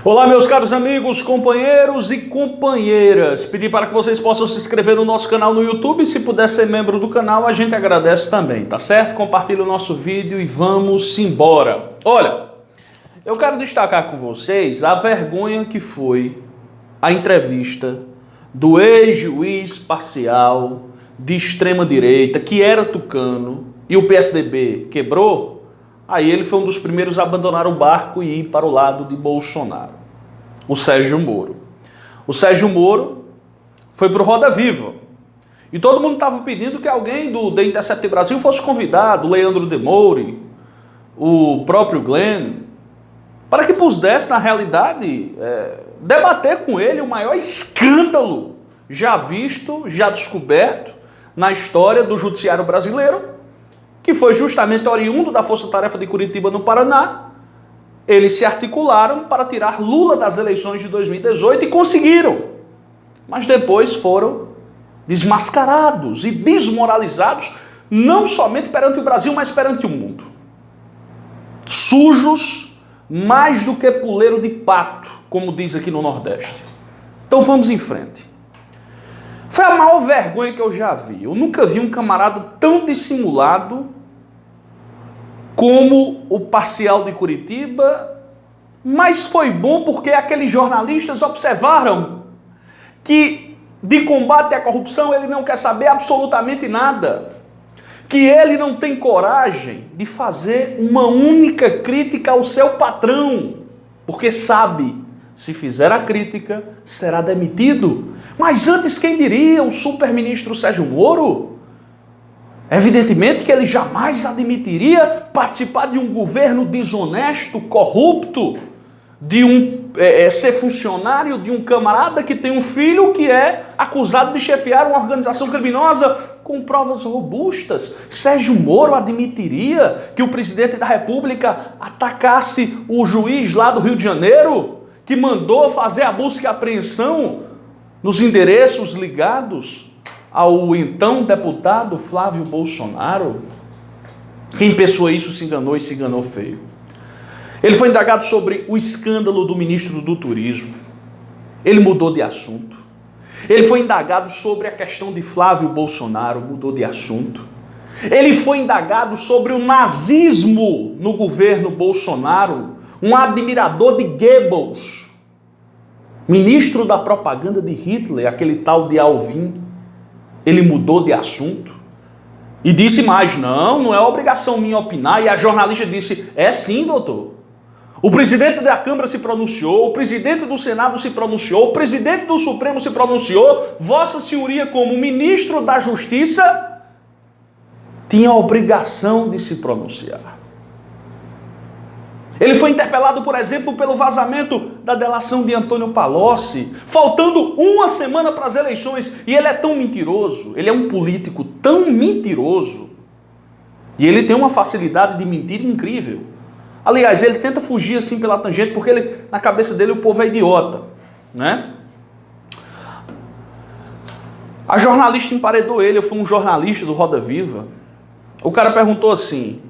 Olá, meus caros amigos, companheiros e companheiras. Pedir para que vocês possam se inscrever no nosso canal no YouTube. Se puder ser membro do canal, a gente agradece também, tá certo? Compartilhe o nosso vídeo e vamos embora. Olha, eu quero destacar com vocês a vergonha que foi a entrevista do ex-juiz parcial de extrema-direita, que era tucano, e o PSDB quebrou. Aí ele foi um dos primeiros a abandonar o barco e ir para o lado de Bolsonaro, o Sérgio Moro. O Sérgio Moro foi para o Roda Viva. E todo mundo estava pedindo que alguém do The Intercept Brasil fosse convidado, o Leandro Demore, o próprio Glenn, para que pudesse, na realidade, debater com ele o maior escândalo já visto, já descoberto na história do judiciário brasileiro, que foi justamente oriundo da Força Tarefa de Curitiba, no Paraná. Eles se articularam para tirar Lula das eleições de 2018 e conseguiram. Mas depois foram desmascarados e desmoralizados, não somente perante o Brasil, mas perante o mundo. Sujos mais do que puleiro de pato, como diz aqui no Nordeste. Então vamos em frente. Foi a maior vergonha que eu já vi. Eu nunca vi um camarada tão dissimulado como o parcial de Curitiba, mas foi bom porque aqueles jornalistas observaram que de combate à corrupção ele não quer saber absolutamente nada, que ele não tem coragem de fazer uma única crítica ao seu patrão, porque sabe, se fizer a crítica, será demitido. Mas antes, quem diria, o super-ministro Sérgio Moro? Evidentemente que ele jamais admitiria participar de um governo desonesto, corrupto, de ser funcionário de um camarada que tem um filho que é acusado de chefiar uma organização criminosa com provas robustas. Sérgio Moro admitiria que o presidente da República atacasse o juiz lá do Rio de Janeiro, que mandou fazer a busca e apreensão nos endereços ligados ao então deputado Flávio Bolsonaro? Quem pensou isso se enganou e se enganou feio. Ele foi indagado sobre o escândalo do ministro do Turismo. Ele mudou de assunto. Ele foi indagado sobre a questão de Flávio Bolsonaro, mudou de assunto. Ele foi indagado sobre o nazismo no governo Bolsonaro, um admirador de Goebbels, ministro da propaganda de Hitler, aquele tal de Alvin. Ele mudou de assunto e disse mais: não é obrigação minha opinar. E a jornalista disse: é sim, doutor. O presidente da Câmara se pronunciou, o presidente do Senado se pronunciou, o presidente do Supremo se pronunciou, Vossa Senhoria, como ministro da Justiça, tinha a obrigação de se pronunciar. Ele foi interpelado, por exemplo, pelo vazamento da delação de Antônio Palocci, faltando uma semana para as eleições, e ele é tão mentiroso, ele é um político tão mentiroso, e ele tem uma facilidade de mentir incrível. Aliás, ele tenta fugir assim pela tangente, porque na cabeça dele o povo é idiota, né? A jornalista emparedou ele, foi um jornalista do Roda Viva. O cara perguntou assim: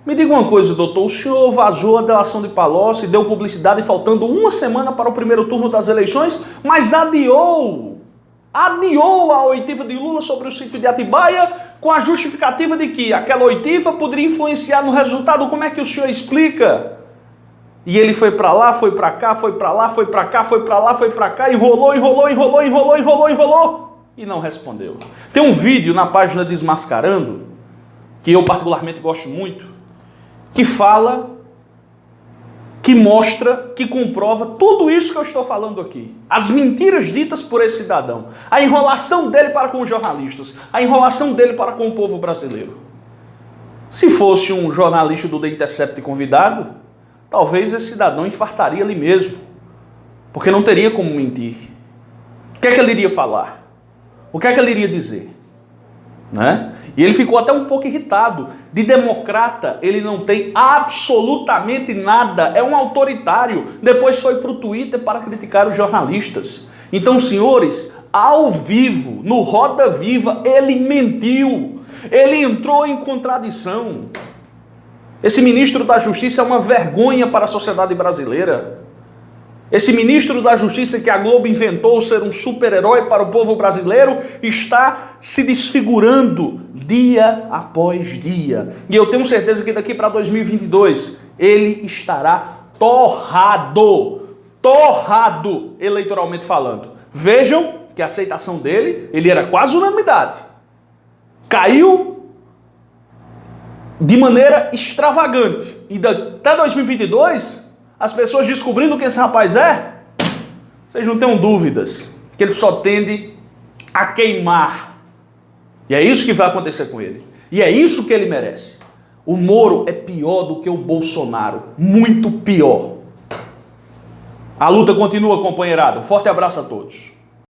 me diga uma coisa, doutor, o senhor vazou a delação de Palocci, deu publicidade faltando uma semana para o primeiro turno das eleições, mas adiou a oitiva de Lula sobre o sítio de Atibaia com a justificativa de que aquela oitiva poderia influenciar no resultado. Como é que o senhor explica? E ele foi para lá, foi para cá, foi para lá, foi para cá, foi para lá, foi para cá, enrolou e não respondeu. Tem um vídeo na página Desmascarando, que eu particularmente gosto muito, que fala, que mostra, que comprova tudo isso que eu estou falando aqui. As mentiras ditas por esse cidadão, a enrolação dele para com os jornalistas, a enrolação dele para com o povo brasileiro. Se fosse um jornalista do The Intercept convidado, talvez esse cidadão infartaria ali mesmo, porque não teria como mentir. O que é que ele iria falar? O que é que ele iria dizer? Né? E ele ficou até um pouco irritado. De democrata ele não tem absolutamente nada, é um autoritário. Depois foi para o Twitter para criticar os jornalistas. Então, senhores, ao vivo, no Roda Viva, ele mentiu, ele entrou em contradição. Esse ministro da Justiça é uma vergonha para a sociedade brasileira. Esse ministro da Justiça que a Globo inventou ser um super-herói para o povo brasileiro está se desfigurando dia após dia. E eu tenho certeza que daqui para 2022 ele estará torrado eleitoralmente falando. Vejam que a aceitação dele, ele era quase unanimidade. Caiu de maneira extravagante. E até 2022... as pessoas descobrindo quem esse rapaz é, vocês não tenham dúvidas que ele só tende a queimar. E é isso que vai acontecer com ele. E é isso que ele merece. O Moro é pior do que o Bolsonaro. Muito pior. A luta continua, companheirada. Um forte abraço a todos.